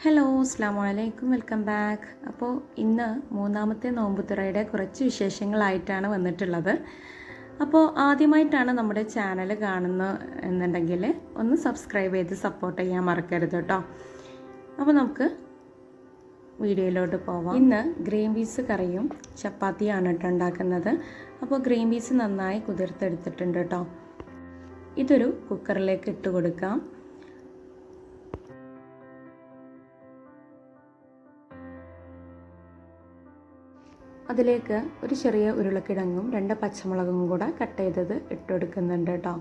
Hello അസ്സാമു അലൈക്കും welcome back. അപ്പോൾ ഇന്ന് മൂന്നാമത്തെ നോമ്പുതുറയുടെ കുറച്ച് വിശേഷങ്ങളായിട്ടാണ് വന്നിട്ടുള്ളത്. അപ്പോൾ ആദ്യമായിട്ടാണ് നമ്മുടെ ചാനൽ കാണുന്നത് എന്നുണ്ടെങ്കിൽ ഒന്ന് സബ്സ്ക്രൈബ് ചെയ്ത് സപ്പോർട്ട് ചെയ്യാൻ മറക്കരുത് കേട്ടോ. അപ്പോൾ നമുക്ക് വീഡിയോയിലോട്ട് പോവാം. ഇന്ന് ഗ്രീൻ പീസ് കറിയും ചപ്പാത്തിയാണ് കേട്ടോ ഉണ്ടാക്കുന്നത്. അപ്പോൾ ഗ്രീൻ പീസ് നന്നായി കുതിർത്തെടുത്തിട്ടുണ്ട് കേട്ടോ. ഇതൊരു കുക്കറിലേക്ക് ഇട്ട് കൊടുക്കാം. അതിലേക്ക് ഒരു ചെറിയ ഉരുളക്കിഴങ്ങും 2 പച്ചമുളകും കൂടെ കട്ട് ചെയ്തത് ഇട്ടെടുക്കുന്നുണ്ട് കേട്ടോ.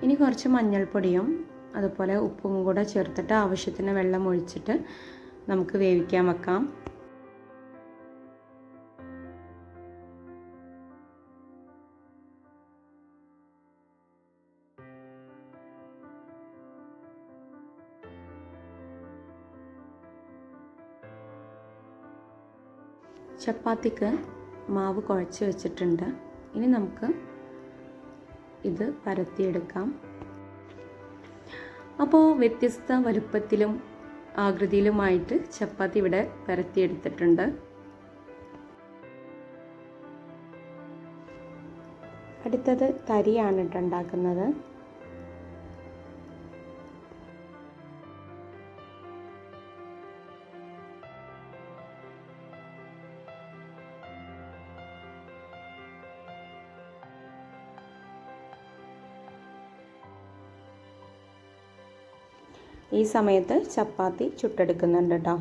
ഇനി കുറച്ച് മഞ്ഞൾപ്പൊടിയും അതുപോലെ ഉപ്പും കൂടെ ചേർത്തിട്ട് ആവശ്യത്തിന് വെള്ളം ഒഴിച്ചിട്ട് നമുക്ക് വേവിക്കാൻ വെക്കാം. ചപ്പാത്തിക്ക് മാവ് കുഴച്ച് വെച്ചിട്ടുണ്ട്. ഇനി നമുക്ക് ഇത് പരത്തിയെടുക്കാം. അപ്പോൾ വ്യത്യസ്ത വലുപ്പത്തിലും ആകൃതിയിലുമായിട്ട് ചപ്പാത്തി ഇവിടെ പരത്തിയെടുത്തിട്ടുണ്ട്. അടുത്തത് തരിയാണ് കേട്ടോ ഉണ്ടാക്കുന്നത്. ഈ സമയത്ത് ചപ്പാത്തി ചുട്ടെടുക്കുന്നുണ്ട് കേട്ടോ.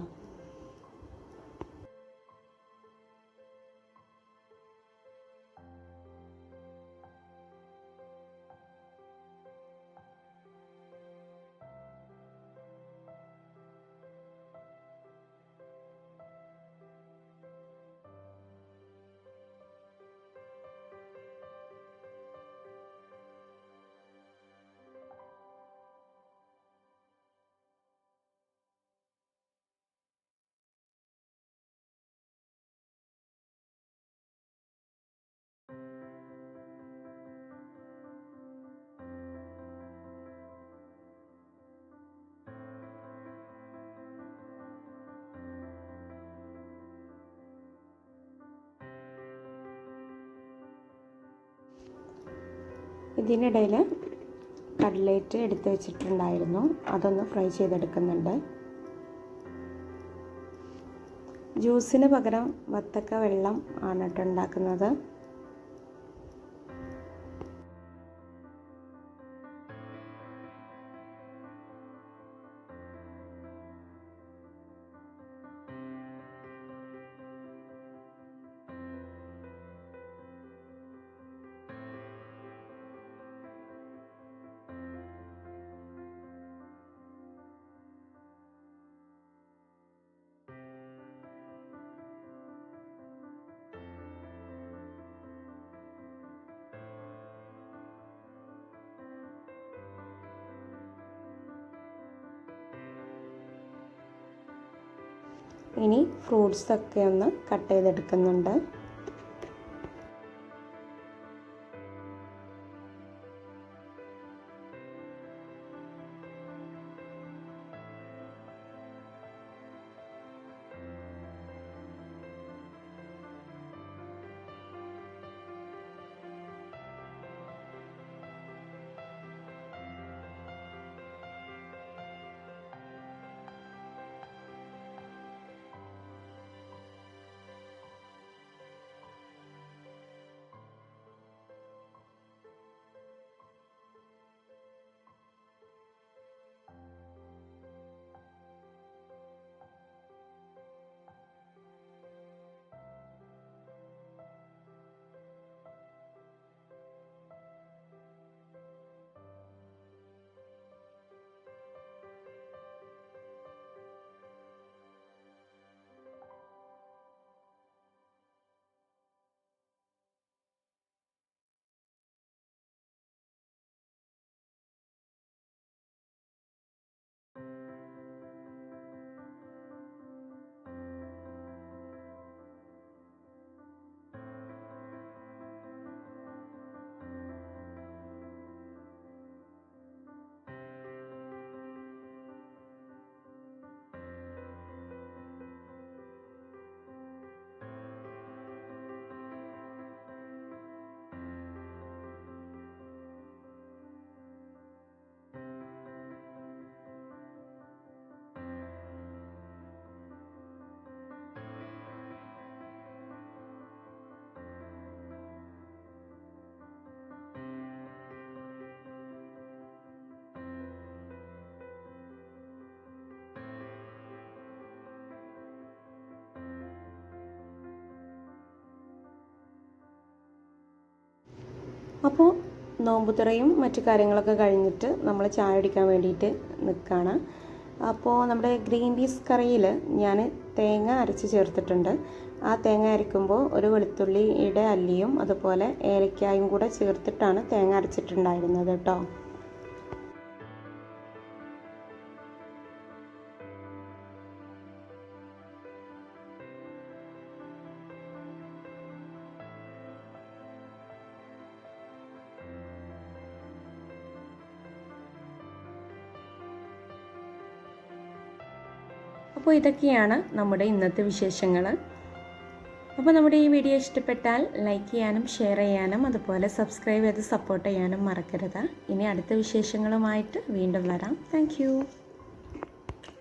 ഇതിനിടയിൽ കട്ലേറ്റ് എടുത്ത് വെച്ചിട്ടുണ്ടായിരുന്നു, അതൊന്ന് ഫ്രൈ ചെയ്തെടുക്കുന്നുണ്ട്. ജ്യൂസിന് പകരം വത്തക്ക വെള്ളം ആണ് കേട്ടോ ഉണ്ടാക്കുന്നത്. ഇനി ഫ്രൂട്ട്സൊക്കെ ഒന്ന് കട്ട് ചെയ്തെടുക്കുന്നുണ്ട്. അപ്പോൾ നോമ്പുതുറയും മറ്റു കാര്യങ്ങളൊക്കെ കഴിഞ്ഞിട്ട് നമ്മൾ ചായ കുടിക്കാൻ വേണ്ടിയിട്ട് നിൽക്കുകയാണ്. അപ്പോൾ നമ്മുടെ ഗ്രീൻ പീസ് കറിയിൽ ഞാൻ തേങ്ങ അരച്ച് ചേർത്തിട്ടുണ്ട്. ആ തേങ്ങ അരയ്ക്കുമ്പോൾ ഒരു വെളുത്തുള്ളിയുടെ അല്ലിയും അതുപോലെ ഏലക്കായും കൂടെ ചേർത്തിട്ടാണ് തേങ്ങ അരച്ചിട്ടുണ്ടായിരുന്നത് കേട്ടോ. അപ്പോൾ ഇതൊക്കെയാണ് നമ്മുടെ ഇന്നത്തെ വിശേഷങ്ങൾ. അപ്പോൾ നമ്മുടെ ഈ വീഡിയോ ഇഷ്ടപ്പെട്ടാൽ ലൈക്ക് ചെയ്യാനും ഷെയർ ചെയ്യാനും അതുപോലെ സബ്സ്ക്രൈബ് ചെയ്ത് സപ്പോർട്ട് ചെയ്യാനും മറക്കരുത്. ഇനി അടുത്ത വിശേഷങ്ങളുമായിട്ട് വീണ്ടും വരാം. താങ്ക്